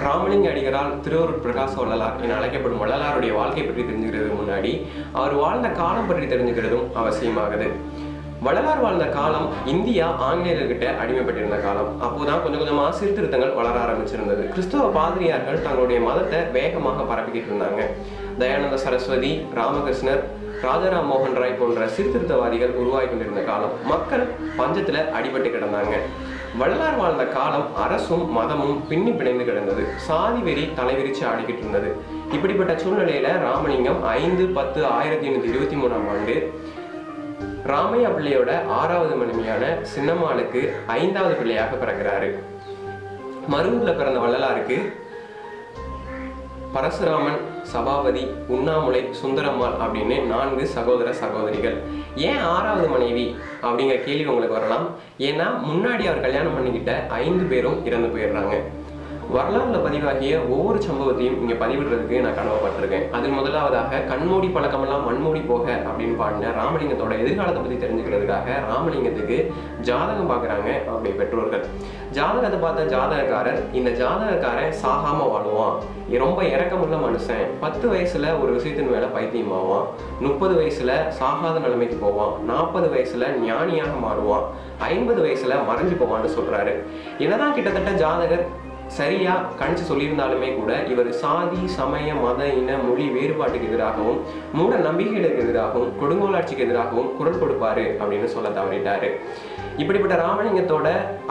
ராமலிங்க அடிகளால் திருவருட் பிரகாச வள்ளலார் என அழைக்கப்படும் வள்ளலாருடைய வாழ்க்கை பற்றி தெரிஞ்சுக்கிறதுக்கு முன்னாடி அவர் வாழ்ந்த காலம் பற்றி தெரிஞ்சுக்கிறதும் அவசியமாகுது. வள்ளலார் வாழ்ந்த காலம் இந்தியா ஆங்கிலேயர்கிட்ட அடிமைப்பட்டிருந்த காலம். அப்போதான் கொஞ்சம் கொஞ்சமாக சீர்திருத்தங்கள் வளர ஆரம்பிச்சிருந்தது. கிறிஸ்தவ பாதிரியார்கள் தங்களுடைய மதத்தை வேகமாக பரப்பிக்கிட்டு இருந்தாங்க. தயானந்த சரஸ்வதி, ராமகிருஷ்ணர், ராஜாராம் மோகன் ராய் போன்ற சீர்திருத்தவாதிகள் உருவாகி கொண்டிருந்த காலம். மக்கள் பஞ்சத்துல அடிபட்டு கிடந்தாங்க. வள்ளலார் வாழ்ந்த காலம் அரசும் மதமும் பின்னி பிணைந்து கிடந்தது. சாதி வெறி தலைவிரிச்சு ஆடிக்கிட்டு இருந்தது. இப்படிப்பட்ட சூழ்நிலையில ராமலிங்கம் 5/10/1823 ஆண்டு ராமையா பிள்ளையோட 6வது மனைவியான சின்னம்மாளுக்கு 5வது பிள்ளையாக பிறக்கிறாரு. மருவூர்ல பிறந்த வள்ளலாருக்கு பரசுராமன், சபாபதி, உண்ணாமுலை, சுந்தரம்மாள் அப்படின்னு 4 சகோதர சகோதரிகள். ஏன் 6வது மனைவி அப்படிங்கிற கேள்வி உங்களுக்கு வரலாம். ஏன்னா முன்னாடி அவர் கல்யாணம் பண்ணிக்கிட்ட 5 பேரும் இறந்து போயிடுறாங்க. வரலாறுல பதிவாகிய ஒவ்வொரு சம்பவத்தையும் இங்க பதிவிடுறதுக்கு நான் கனவுப்பட்டிருக்கேன். அதில் முதலாவதாக கண்மூடி பழக்கமெல்லாம் மண்மூடி போக அப்படின்னு பாடின ராமலிங்கத்தோட எதிர்காலத்தை பத்தி தெரிஞ்சுக்கிறதுக்காக ராமலிங்கத்துக்கு ஜாதகம் பார்க்குறாங்க அவருடைய பெற்றோர்கள். ஜாதகத்தை பார்த்த ஜாதகக்காரர், இந்த ஜாதகக்காரன் சாகாம வாழுவான், ரொம்ப இறக்கமுள்ள மனுஷன், 10 வயசுல ஒரு விஷயத்தின் மேல பைத்தியமாவான், 30 வயசுல சாகாத நிலைமைக்கு போவான், 40 வயசுல ஞானியாக மாறுவான், 50 வயசுல மறைஞ்சு போவான்னு சொல்றாரு. என்னதான் கிட்டத்தட்ட ஜாதகர் சரியா கணிச்சு சொல்லியிருந்தாலுமே கூட இவர் சாதி, சமய, மத, இன, மொழி வேறுபாட்டுக்கு எதிராகவும் மூட நம்பிக்கைகளுக்கு எதிராகவும் கொடுங்கோலாட்சிக்கு எதிராகவும் குரல் கொடுப்பாரு அப்படின்னு சொல்ல தவறிட்டாரு. இப்படிப்பட்ட ராமலிங்கத்தோட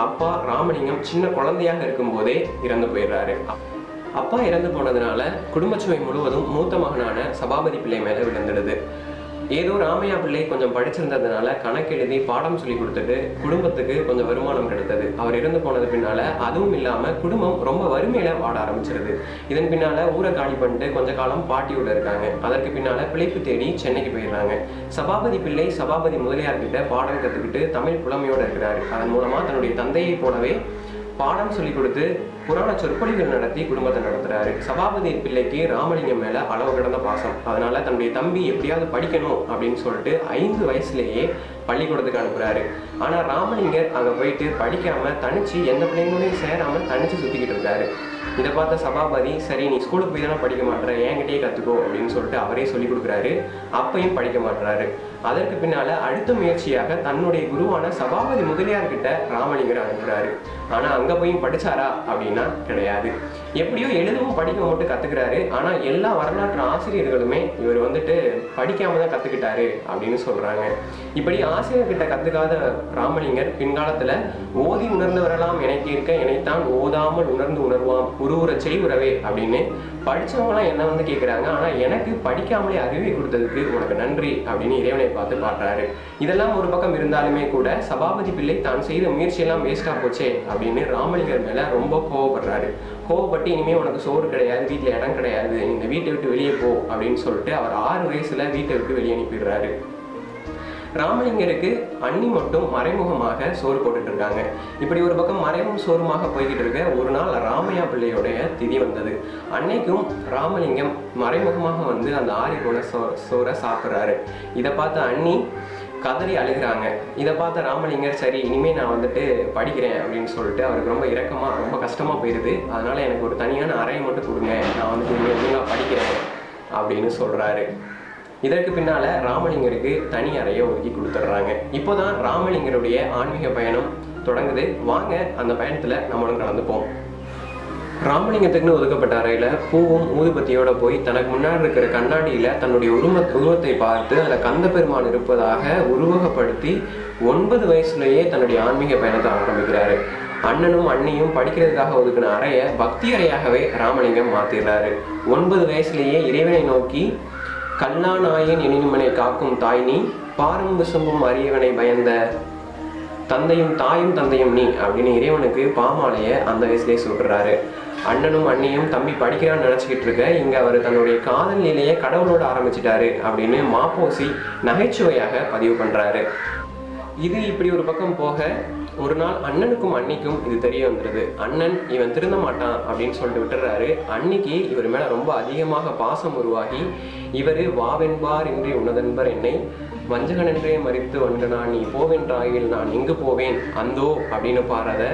அப்பா ராமலிங்கம் சின்ன குழந்தையாக இருக்கும் போதே இறந்து போயிடுறாரு. அப்பா இறந்து போனதுனால குடும்ப சுமை முழுவதும் மூத்த மகனான சபாபதி பிள்ளை மேல விழுந்துடுது. ஏதோ ராமையா பிள்ளை கொஞ்சம் படிச்சிருந்ததுனால கணக்கெழுதி பாடம் சொல்லி கொடுத்துட்டு குடும்பத்துக்கு கொஞ்சம் வருமானம் கிடைத்தது. அவர் இறந்து போனது பின்னால அதுவும் இல்லாம குடும்பம் ரொம்ப வறுமையில வாட ஆரம்பிச்சிருது. இதன் பின்னால ஊரை காலி பண்ணிட்டு கொஞ்ச காலம் பாட்டியோட இருக்காங்க. அதற்கு பின்னால பிழைப்பு தேடி சென்னைக்கு போயிடுறாங்க. சபாபதி பிள்ளை சபாபதி முதலியார்கிட்ட பாடம் கத்துக்கிட்டு தமிழ் புலமையோட இருக்கிறாரு. அதன் மூலமா தன்னுடைய தந்தையை போலவே பாடம் சொல்லி கொடுத்து புராண சொற்பொழிகள் நடத்தி குடும்பத்தை நடத்துறாரு. சபாபதி பிள்ளைக்கு ராமலிங்கம் மேல அளவு கடந்த பாசம். அதனால தன்னுடைய தம்பி எப்படியாவது படிக்கணும் அப்படின்னு சொல்லிட்டு 5 வயசுலேயே பள்ளிக்கூடத்துக்கு அனுப்புறாரு. ஆனா ராமலிங்கர் அங்க போயிட்டு படிக்காம தனிச்சு எந்த பிள்ளைங்களோடையும் சேராம தனிச்சு சுத்திக்கிட்டு இருக்காரு. இதை பார்த்த சபாபதி, சரி நீ ஸ்கூலுக்கு போய் தானே படிக்க மாட்டேற, என்கிட்டயே கத்துக்கோ அப்படின்னு சொல்லிட்டு அவரே சொல்லி கொடுக்குறாரு. அப்பையும் படிக்க மாட்டுறாரு. அதற்கு பின்னால அடுத்த முயற்சியாக தன்னுடைய குருவான சபாபதி முதலியார்கிட்ட ராமலிங்கர் அனுப்புறாரு. ஆனா அங்க போய் படிச்சாரா அப்படின்னா கிடையாது. எப்படியோ எழுதவும் படிக்க மட்டும் கத்துக்கிறாரு. ஆனா எல்லா வரலாற்று ஆசிரியர்களுமே இவர் படிக்காம தான் கத்துக்கிட்டாரு அப்படின்னு சொல்றாங்க. இப்படி ஆசிரியர்கிட்ட கத்துக்காத ராமலிங்கர் பின்காலத்துல ஓதி உணர்ந்தவரெல்லாம் எனக்கு இருக்க இணைத்தான் ஓதாமல் உணர்ந்து உணர்வாம் உருவுற செய்வுறவே அப்படின்னு படிச்சவங்களாம் என்ன கேட்குறாங்க. ஆனா எனக்கு படிக்காமலே அறிவை கொடுத்ததுக்கு உனக்கு நன்றி அப்படின்னு இறைவனை பார்த்து பாடுறாரு. இதெல்லாம் ஒரு பக்கம் இருந்தாலுமே கூட சபாபதி பிள்ளை தான் செய்த முயற்சியெல்லாம் வேஸ்டா போச்சே அப்படின்னு ராமலிங்கர் மேல ரொம்ப கோவப்படுறாரு. கோவப்பட்டு இனிமே உனக்கு சோறு கிடையாது, வீட்டுல இடம் கிடையாது, இந்த வீட்டை விட்டு வெளியே போ அப்படின்னு சொல்லிட்டு அவர் 6 வயசுல வீட்டை விட்டு வெளியே அனுப்பிடுறாரு. ராமலிங்கருக்கு அண்ணி மட்டும் மறைமுகமாக சோறு போட்டுட்டு இருக்காங்க. இப்படி ஒரு பக்கம் மறைமுக சோறுமாக போய்கிட்டு இருக்க ஒரு நாள் ராமையா பிள்ளையோடைய திதி வந்தது. அன்னைக்கும் ராமலிங்கம் மறைமுகமாக அந்த ஆறி போன சோறை சாப்பிட்றாரு. இதை பார்த்த அண்ணி கதறி அழுகிறாங்க. இதை பார்த்த ராமலிங்கர், சரி இனிமே நான் படிக்கிறேன் அப்படின்னு சொல்லிட்டு அவருக்கு ரொம்ப இரக்கமா ரொம்ப கஷ்டமா போயிடுது. அதனால எனக்கு ஒரு தனியான அறையை மட்டும் கொடுங்க, நான் ஒழுங்கா படிக்கிறேன் அப்படின்னு சொல்றாரு. இதற்கு பின்னால ராமலிங்கருக்கு தனி அறையை ஒதுக்கி கொடுத்துட்றாங்க. இப்போதான் ராமலிங்கருடைய ஆன்மீக பயணம் தொடங்குது. வாங்க அந்த பயணத்துல நம்மளும் கலந்துப்போம். ராமலிங்கத்துக்குன்னு ஒதுக்கப்பட்ட அறையில பூவும் ஊதுபத்தியோட போய் தனக்கு முன்னாடி இருக்கிற கண்ணாடியில தன்னுடைய உருவத்தை பார்த்து அதில் கந்த பெருமான் இருப்பதாக உருவகப்படுத்தி 9 வயசுலேயே தன்னுடைய ஆன்மீக பயணத்தை ஆரம்பிக்கிறாரு. அண்ணனும் அண்ணியும் படிக்கிறதுக்காக ஒதுக்கின அறையை பக்தி அறையாகவே ராமலிங்கம் மாத்திடுறாரு. 9 வயசுலேயே இறைவனை நோக்கி கல்லாநாயன் எனினுமனை காக்கும் தாய் நீ, பாரும் விசும்பும் அரியவனை பயந்த தந்தையும் தாயும் தந்தையும் நீ அப்படின்னு இறைவனுக்கு பாமாலைய அந்த வயசுலேயே சொல்றாரு. அண்ணனும் அண்ணியும் தம்பி படிக்கிறான்னு நினைச்சுக்கிட்டு இருக்க இங்க அவர் தன்னுடைய காதல் நிலையை கடவுளோட ஆரம்பிச்சிட்டாரு அப்படின்னு மாப்போசி நகைச்சுவையாக பதிவு பண்றாரு. இது இப்படி ஒரு பக்கம் போக ஒரு நாள் அண்ணனுக்கும் அன்னிக்கும் இது தெரிய வந்துடுது. அண்ணன் இவன் திருந்த மாட்டான் அப்படின்னு சொல்லிட்டு விட்டுறாரு. அன்னிக்கு இவர் மேல ரொம்ப அதிகமாக பாசம் உருவாகி இவர் வாவென்பார் இன்றி உனதன்பர் என்னை வஞ்சகன் என்றே மறித்து வந்தனா நீ போவென்றாயில் நான் எங்கு போவேன் அந்தோ அப்படின்னு பாடுறத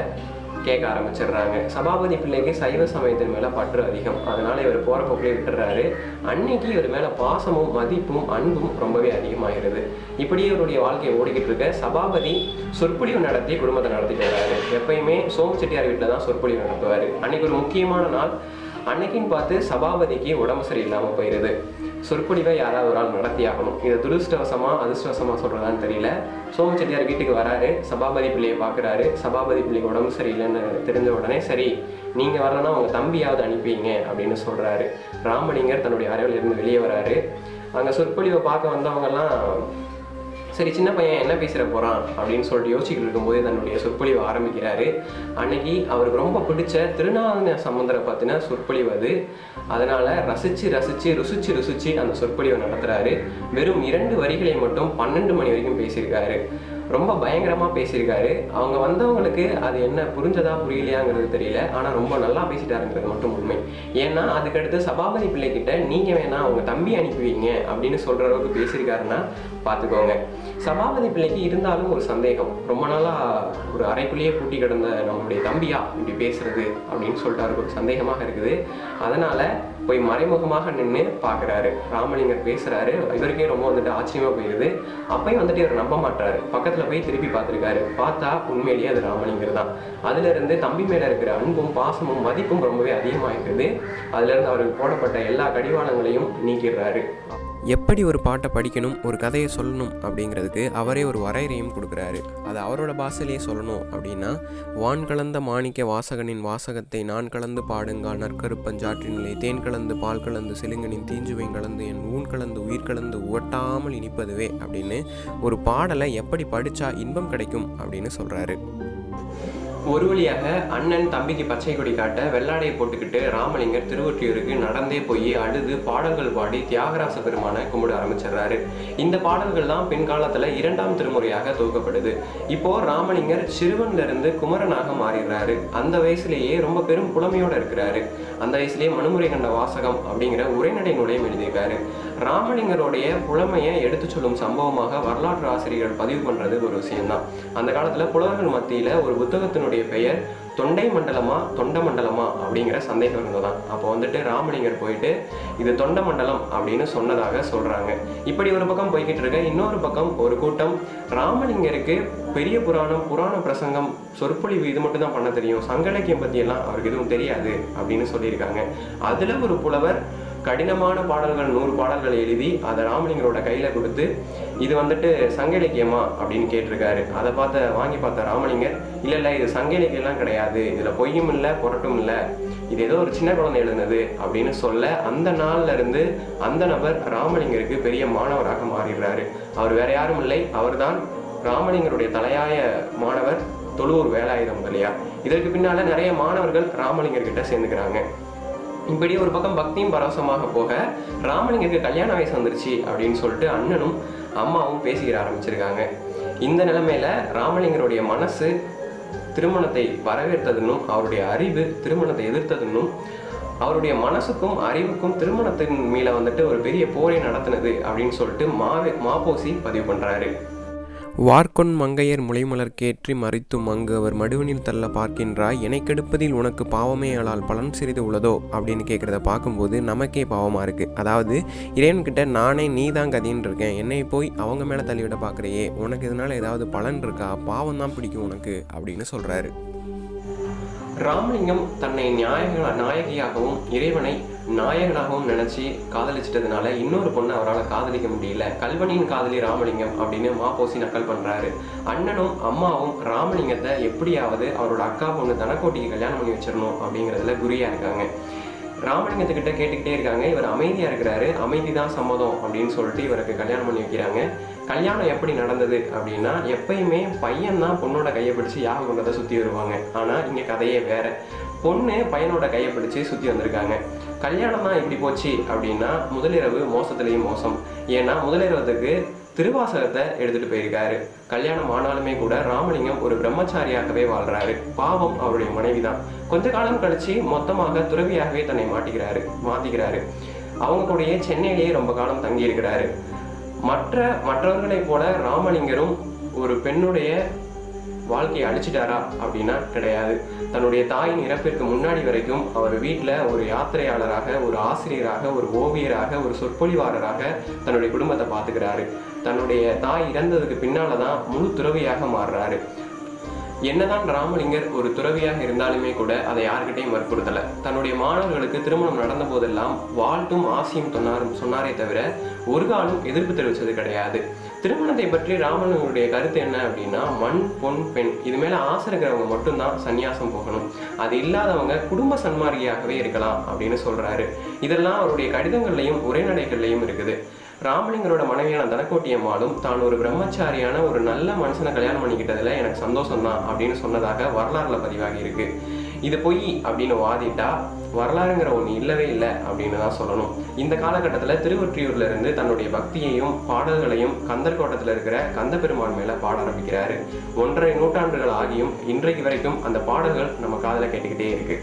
கேட்க ஆரம்பிச்சிடுறாங்க. சபாபதி பிள்ளைக்கு சைவ சமயத்தின் மேலே பற்று அதிகம், அதனால இவர் போகிற போக்கிலே விட்டுறாரு. அன்னைக்கு இவர் மேலே பாசமும் மதிப்பும் அன்பும் ரொம்பவே அதிகமாகிறது. இப்படியே இவருடைய வாழ்க்கையை ஓடிக்கிட்டு இருக்க சபாபதி சொற்பொழிவு நடத்தி குடும்பத்தை நடத்திட்டு வர்றாரு. எப்பயுமே சோமு செட்டியார் வீட்டில் தான் சொற்பொழிவு நடத்துவார். அன்னைக்கு ஒரு முக்கியமான நாள். அன்னைக்குன்னு பார்த்து சபாபதிக்கு உடம்பு சரியில்லாமல் போயிடுது. சொற்பொழிவை யாராவது ஒரு ஆள் நடத்தி ஆகணும். இதை துரதிருஷ்டவசமா அதிர்ஷ்டவசமா சொல்றதான்னு தெரியல. சோமு செட்டியார் வீட்டுக்கு வராரு, சபாபதி பிள்ளையை பார்க்குறாரு. சபாபதி பிள்ளைக்கு உடம்பு சரியில்லைன்னு தெரிஞ்ச உடனே, சரி நீங்க வரலன்னா உங்க தம்பியாவது அனுப்பிங்க அப்படின்னு சொல்றாரு. ராமலிங்கர் தன்னுடைய அறையில் இருந்து வெளியே வராரு. அங்க சொற்பொழிவை பார்க்க வந்தவங்கெல்லாம், சரி சின்ன பையன் என்ன பேசுகிற போகிறான் அப்படின்னு சொல்லிட்டு யோசிச்சுட்டு இருக்கும்போது தன்னுடைய சொற்பொழிவை ஆரம்பிக்கிறாரு. அன்னைக்கு அவருக்கு ரொம்ப பிடிச்ச திருநான சமுந்தரை பற்றின சொற்பொழிவு அது. அதனால் ருசிச்சு அந்த சொற்பொழிவை நடத்துகிறாரு. வெறும் 2 வரிகளை மட்டும் 12 மணி வரைக்கும் பேசியிருக்காரு. ரொம்ப பயங்கரமாக பேசியிருக்காரு. அவங்க வந்தவங்களுக்கு அது என்ன புரிஞ்சதா புரியலையாங்கிறது தெரியல, ஆனால் ரொம்ப நல்லா பேசிட்டாருங்கிறது மட்டும் உண்மை. ஏன்னா அதுக்கடுத்து சபாபதி பிள்ளைகிட்ட நீங்கள் வேணா அவங்க தம்பி அனுப்புவீங்க அப்படின்னு சொல்கிற அளவுக்கு பேசியிருக்காருன்னா பார்த்துக்கோங்க. சபாபதி பிள்ளைக்கு இருந்தாலும் ஒரு சந்தேகம். ரொம்ப நாளாக ஒரு அறைக்குள்ளேயே பூட்டி கிடந்த நம்மளுடைய தம்பியா இப்படி பேசுறது அப்படின்னு சொல்லிட்டு அவருக்கு ஒரு சந்தேகமாக இருக்குது. அதனால் போய் மறைமுகமாக நின்று பார்க்குறாரு. ராமலிங்கர் பேசுகிறாரு. இவருக்கே ரொம்ப ஆச்சரியமாக போயிடுது. அப்பயும் இவர் நம்ப மாட்டாரு. பக்கத்தில் போய் திருப்பி பார்த்துருக்காரு. பார்த்தா உண்மையிலேயே அது ராமலிங்கர் தான். அதுலேருந்து தம்பி மேலே இருக்கிற அன்பும் பாசமும் மதிப்பும் ரொம்பவே அதிகமாகிருக்குது. அதுலேருந்து அவருக்கு போடப்பட்ட எல்லா கடிவாளங்களையும் நீக்கிடுறாரு. எப்படி ஒரு பாட்டை படிக்கணும், ஒரு கதையை சொல்லணும் அப்படிங்கிறதுக்கு அவரே ஒரு வரையறையும் கொடுக்குறாரு. அது அவரோட பாஷையிலேயே சொல்லணும் அப்படின்னா, வான் கலந்த மாணிக்க வாசகனின் வாசகத்தை நான் கலந்து பாடுங்கா நற்கருப்பஞ்சாற்றினிலே தேன் கலந்து பால் கலந்து செலுங்கனின் தீஞ்சுவையும் கலந்து என் ஊன் கலந்து உயிர் கலந்து உவட்டாமல் இனிப்பதுவே அப்படின்னு ஒரு பாடலை எப்படி படித்தா இன்பம் கிடைக்கும் அப்படின்னு சொல்கிறாரு. ஒரு வழியாக அண்ணன் தம்பிக்கு பச்சை கொடி காட்ட வெள்ளாடையை போட்டுக்கிட்டு ராமலிங்கர் திருவொற்றியூருக்கு நடந்தே போய் அழுது பாடல்கள் பாடி தியாகராச பெருமானை கும்பிட ஆரம்பிச்சிடுறாரு. இந்த பாடல்கள் தான் பின்காலத்தில் 2ஆம் திருமுறையாக தொகுக்கப்படுது. இப்போ ராமலிங்கர் சிறுவன்ல இருந்து குமரனாக மாறிடுறாரு. அந்த வயசுலேயே ரொம்ப பெரும் புலமையோட இருக்கிறாரு. அந்த வயசுலேயே மனுமுறை கண்ட வாசகம் அப்படிங்கிற உரைநடை நூலையும் எழுதியிருக்காரு. ராமலிங்கருடைய புலமையை எடுத்து சொல்லும் சம்பவமாக வரலாற்று ஆசிரியர்கள் பதிவு பண்றது ஒரு விஷயம்தான். அந்த காலத்துல புலவர்கள் மத்தியில ஒரு புத்தகத்தினுடைய பெயர் தொண்டை மண்டலமா தொண்ட மண்டலமா அப்படிங்கிற சந்தேகம் இருந்ததான். அப்போ ராமலிங்கர் போயிட்டு இது தொண்ட மண்டலம் அப்படின்னு சொன்னதாக சொல்றாங்க. இப்படி ஒரு பக்கம் போய்கிட்டு இருக்க, இன்னொரு பக்கம் ஒரு கூட்டம் ராமலிங்கருக்கு பெரிய புராண பிரசங்கம் சொற்பொழிவு இது மட்டும் தான் பண்ண தெரியும், சங்க இலக்கியம் பத்தி எல்லாம் அவருக்கு எதுவும் தெரியாது அப்படின்னு சொல்லியிருக்காங்க. அதுல ஒரு புலவர் கடினமான பாடல்கள் 100 பாடல்கள் எழுதி அதை ராமலிங்கரோட கையில கொடுத்து இது சங்க இலக்கியமா அப்படின்னு கேட்டிருக்காரு. அதை வாங்கி பார்த்த ராமலிங்கர், இல்ல இது சங்க இலக்கியம்லாம் கிடையாது, இதுல பொய்யும் இல்லை புரட்டும் இல்லை, இது ஏதோ ஒரு சின்ன குழந்தை எழுதுனது அப்படின்னு சொல்ல, அந்த நாள்ல இருந்து அந்த நபர் ராமலிங்கருக்கு பெரிய மாணவராக மாறிடுறாரு. அவர் வேற யாரும் இல்லை, அவர்தான் ராமலிங்கருடைய தலையாய மாணவர் தொழுவூர் வேலாயுத முதலியார். இதற்கு பின்னால நிறைய மாணவர்கள் ராமலிங்கர் கிட்ட சேர்ந்துக்கிறாங்க. இப்படி ஒரு பக்கம் பக்தியும் பரவசமாக போக, ராமலிங்கருக்கு கல்யாண வயசு வந்துருச்சு அப்படின்னு சொல்லிட்டு அண்ணனும் அம்மாவும் பேசிக்கிற ஆரம்பிச்சிருக்காங்க. இந்த நிலைமையில ராமலிங்கருடைய மனசு திருமணத்தை வரவேற்றதுன்னும் அவருடைய அறிவு திருமணத்தை எதிர்த்ததுன்னும் அவருடைய மனசுக்கும் அறிவுக்கும் திருமணத்தின் மேல ஒரு பெரிய போரை நடத்தினது அப்படின்னு சொல்லிட்டு மாப்போசி பதிவு பண்றாரு. வார்கொன் மங்கையர் முளைமலர் கேற்றி மறித்தும் அங்கு அவர் மடுவனில் தள்ள பார்க்கின்றாய், என்னை கெடுப்பதில் உனக்கு பாவமே அலால் பலன் சிறிது உள்ளதோ அப்படின்னு கேட்குறத பார்க்கும்போது நமக்கே பாவமாக இருக்குது. அதாவது இறைவன்கிட்ட நானே நீ தான் கதின்னு இருக்கேன், என்னை போய் அவங்க மேலே தள்ளிவிட பார்க்குறையே, உனக்கு இதனால் ஏதாவது பலன் இருக்கா, பாவம் தான் பிடிக்கும் உனக்கு அப்படின்னு சொல்கிறாரு. ராமலிங்கம் தன்னை நாயகியாகவும் இறைவனை நாயகனாகவும் நினைச்சு காதலிச்சிட்டதுனால இன்னொரு பொண்ணை அவரால் காதலிக்க முடியல. கல்வனியின் காதலி ராமலிங்கம் அப்படின்னு மாப்போசி நக்கல் பண்றாரு. அண்ணனும் அம்மாவும் ராமலிங்கத்தை எப்படியாவது அவரோட அக்கா பொண்ணு தனக்கோட்டிக்கு கல்யாணம் பண்ணி வச்சிடணும் அப்படிங்கிறதுல குறியா இருக்காங்க. ராமலிங்கத்துக்கிட்ட கேட்டுக்கிட்டே இருக்காங்க. இவர் அமைதியா இருக்கிறாரு. அமைதி தான் சம்மதம் அப்படின்னு சொல்லிட்டு இவருக்கு கல்யாணம் பண்ணி வைக்கிறாங்க. கல்யாணம் எப்படி நடந்தது அப்படின்னா, எப்பயுமே பையன் தான் பொண்ணோட கையை பிடிச்சி யாக கொண்டதை சுற்றி வருவாங்க. ஆனால் இங்கே கதையே வேற. பொண்ணு பையனோட கையை பிடிச்சி சுற்றி வந்திருக்காங்க. கல்யாணம் தான் இப்படி போச்சு அப்படின்னா, முதலிரவு மோசத்துலேயும் மோசம். ஏன்னா முதலிரவத்துக்கு திருவாசகத்தை எடுத்துட்டு போயிருக்காரு. கல்யாணம் ஆனாலுமே கூட ராமலிங்கம் ஒரு பிரம்மச்சாரியாகவே வாழ்றாரு. பாவம் அவருடைய மனைவி தான். கொஞ்ச காலம் கழிச்சு மொத்தமாக துறவியாகவே தன்னை மாத்திக்கிறாரு. அவங்க கூடயே சென்னையிலேயே ரொம்ப காலம் தங்கி இருக்கிறாரு. மற்றவர்களைப் போல ராமலிங்கரும் ஒரு பெண்ணுடைய வாழ்க்கையை அழிச்சிட்டாரா அப்படின்னா கிடையாது. தன்னுடைய தாயின் இறப்பிற்கு முன்னாடி வரைக்கும் அவர் வீட்டில் ஒரு யாத்திரையாளராக, ஒரு ஆசிரியராக, ஒரு ஓவியராக, ஒரு சொற்பொழிவாளராக தன்னுடைய குடும்பத்தை பார்த்துக்கிறாரு. தன்னுடைய தாய் இறந்ததுக்கு பின்னால தான் முழு துறவியாக மாறுறாரு. என்னதான் ராமலிங்கர் ஒரு துறவியாக இருந்தாலுமே கூட அதை யார்கிட்டையும் வற்புறுத்தலை. தன்னுடைய மாணவர்களுக்கு திருமணம் நடந்த போதெல்லாம் வாழ்த்தும் ஆசியும் சொன்னாரே தவிர ஒரு காலம் எதிர்ப்பு தெரிவித்தது கிடையாது. திருமணத்தை பற்றி ராமலிங்கருடைய கருத்து என்ன அப்படின்னா, மண் பொன் பெண் இது மேலே ஆசை இருக்கிறவங்க மட்டும்தான் சன்னியாசம் போகணும், அது இல்லாதவங்க குடும்ப சன்மார்க்கியாகவே இருக்கலாம் அப்படின்னு சொல்றாரு. இதெல்லாம் அவருடைய கடிதங்கள்லையும் உரைநடைகள்லையும் இருக்குது. ராமலிங்கரோட மனைவியான தனக்கோட்டி அம்மாளும் தான் ஒரு பிரம்மச்சாரியான ஒரு நல்ல மனுஷனை கல்யாணம் பண்ணிக்கிட்டதுல எனக்கு சந்தோஷம் தான் அப்படின்னு சொன்னதாக வரலாறுல பதிவாகி இருக்கு. இது பொய் அப்படின்னு வாதிட்டா வரலாறுங்கிற ஒன்று இல்லவே இல்லை அப்படின்னு தான் சொல்லணும். இந்த காலகட்டத்தில் திருவொற்றியூர்ல இருந்து தன்னுடைய பக்தியையும் பாடல்களையும் கந்தர்கோட்டத்தில் இருக்கிற கந்த பெருமான் மேல பாட ஆரம்பிக்கிறாரு. 1.5 நூற்றாண்டுகள் ஆகியும் இன்றைக்கு வரைக்கும் அந்த பாடல்கள் நம்ம காதுல கேட்டுக்கிட்டே இருக்கு.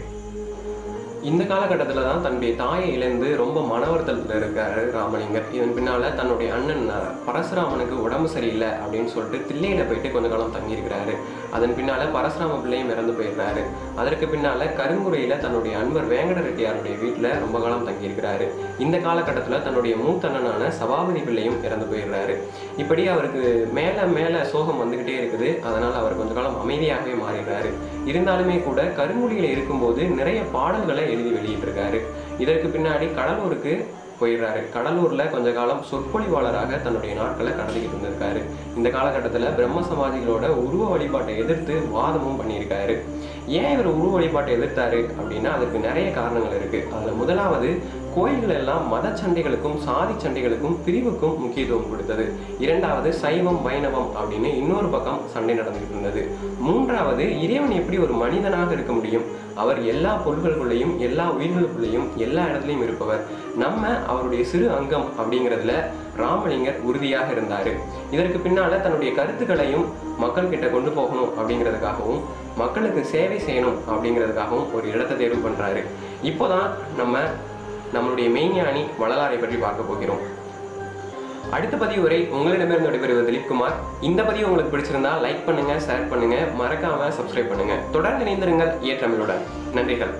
இந்த காலகட்டத்தில் தான் தன்னுடைய தாயை இழந்து ரொம்ப மன வருத்தத்தில் இருக்காரு ராமலிங்கர். இதன் பின்னால் தன்னுடைய அண்ணன் பரசுராமனுக்கு உடம்பு சரியில்லை அப்படின்னு சொல்லிட்டு தில்லையில் போயிட்டு கொஞ்ச காலம் தங்கியிருக்கிறாரு. அதன் பின்னால் பரசுராம பிள்ளையும் இறந்து போயிடுறாரு. அதற்கு பின்னால் கருங்குறையில் தன்னுடைய அன்பர் வேங்கட ரெட்டியாருடைய வீட்டில் ரொம்ப காலம் தங்கியிருக்கிறாரு. இந்த காலகட்டத்தில் தன்னுடைய மூத்தண்ணனான சபாபதி பிள்ளையும் இறந்து போயிடுறாரு. இப்படி அவருக்கு மேலே மேலே சோகம் வந்துக்கிட்டே இருக்குது. அதனால் அவர் கொஞ்ச காலம் அமைதியாகவே மாறிடுறாரு. இருந்தாலுமே கூட கருங்குடியில் இருக்கும்போது நிறைய பாடல்களை எழுதி வெளியிட்டிருக்காரு. இதற்கு பின்னாடி கடலூருக்கு போயிடுறாரு. கடலூர்ல கொஞ்ச காலம் சொற்பொழிவாளராக தன்னுடைய நாட்களை கடந்துக்கிட்டு இருந்திருக்காரு. இந்த காலகட்டத்தில் பிரம்ம சமாதிகளோட உருவ வழிபாட்டை எதிர்த்து வாதமும் பண்ணியிருக்காரு. ஏன் இவர் உருவ வழிபாட்டை எதிர்த்தாரு அப்படின்னா அதற்கு நிறைய காரணங்கள் இருக்கு. அதுல முதலாவது, கோயில்கள் எல்லாம் மத சண்டைகளுக்கும் சாதி சண்டைகளுக்கும் பிரிவுக்கும் முக்கியத்துவம் கொடுத்தது. இரண்டாவது, சைவம் வைணவம் அப்படின்னு இன்னொரு பக்கம் சண்டை நடந்துகிட்டு இருந்தது. மூன்றாவது, இறைவன் எப்படி ஒரு மனிதனாக இருக்க முடியும்? அவர் எல்லா பொருள்களுக்குள்ளேயும் எல்லா உயிர்களுக்குள்ளேயும் எல்லா இடத்துலையும் இருப்பவர். நம்ம அவருடைய சிறு அங்கம் அப்படிங்கிறதுல ராமலிங்கர் உறுதியாக இருந்தாரு. இதற்கு பின்னால தன்னுடைய கருத்துக்களையும் மக்கள் கிட்ட கொண்டு போகணும் அப்படிங்கிறதுக்காகவும் மக்களுக்கு சேவை செய்யணும் அப்படிங்கிறதுக்காகவும் ஒரு இடத்தை தேர்வு பண்றாரு. இப்போதான் நம்மளுடைய மெய்ஞானி வள்ளலாரை பற்றி பார்க்க போகிறோம். அடுத்த பதிவு வரை உங்களிடமிருந்து விடைபெறுவது திலீப்குமார். இந்த பதிவு உங்களுக்கு பிடிச்சிருந்தா லைக் பண்ணுங்க, ஷேர் பண்ணுங்க, மறக்காம சப்ஸ்கிரைப் பண்ணுங்க. தொடர்ந்து இணைந்திருங்கள் ஏற்றமிழுடன். நன்றிகள்.